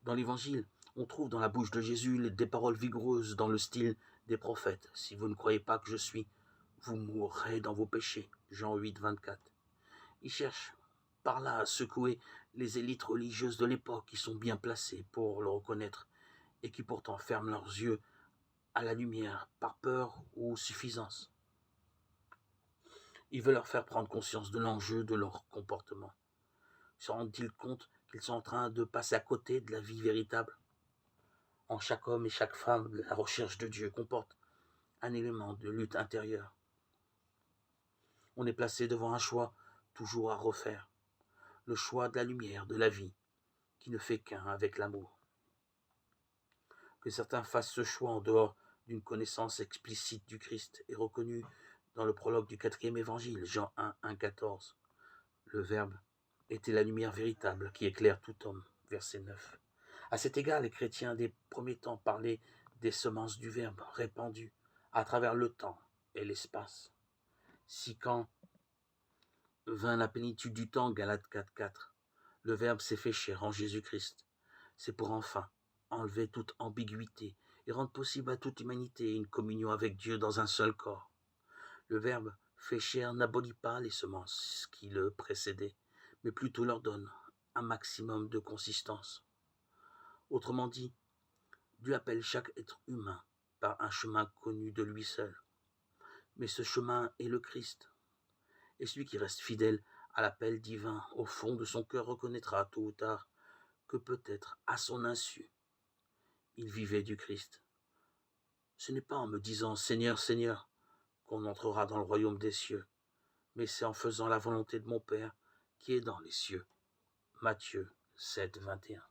Dans l'Évangile, on trouve dans la bouche de Jésus des paroles vigoureuses dans le style des prophètes. « Si vous ne croyez pas que je suis, vous mourrez dans vos péchés. » Jean 8, 24. Il cherche par là à secouer les élites religieuses de l'époque qui sont bien placées pour le reconnaître et qui pourtant ferment leurs yeux à la lumière par peur ou suffisance. Il veut leur faire prendre conscience de l'enjeu de leur comportement. Se rendent-ils compte qu'ils sont en train de passer à côté de la vie véritable? En chaque homme et chaque femme, la recherche de Dieu comporte un élément de lutte intérieure. On est placé devant un choix toujours à refaire, le choix de la lumière, de la vie, qui ne fait qu'un avec l'amour. Que certains fassent ce choix en dehors d'une connaissance explicite du Christ est reconnu dans le prologue du 4e évangile, Jean 1, 1, 14. Le Verbe était la lumière véritable qui éclaire tout homme, verset 9. À cet égard, les chrétiens des premiers temps parlaient des semences du Verbe répandues à travers le temps et l'espace. Si quand vint la plénitude du temps, Galates 4, 4, le Verbe s'est fait chair en Jésus-Christ. C'est pour enfin enlever toute ambiguïté et rendre possible à toute humanité une communion avec Dieu dans un seul corps. Le Verbe fait chair n'abolit pas les semences qui le précédaient, mais plutôt leur donne un maximum de consistance. Autrement dit, Dieu appelle chaque être humain par un chemin connu de lui seul. Mais ce chemin est le Christ. Et celui qui reste fidèle à l'appel divin au fond de son cœur reconnaîtra tôt ou tard que peut-être à son insu, il vivait du Christ. Ce n'est pas en me disant « Seigneur, Seigneur » qu'on entrera dans le royaume des cieux, mais c'est en faisant la volonté de mon Père qui est dans les cieux. Matthieu 7, 21.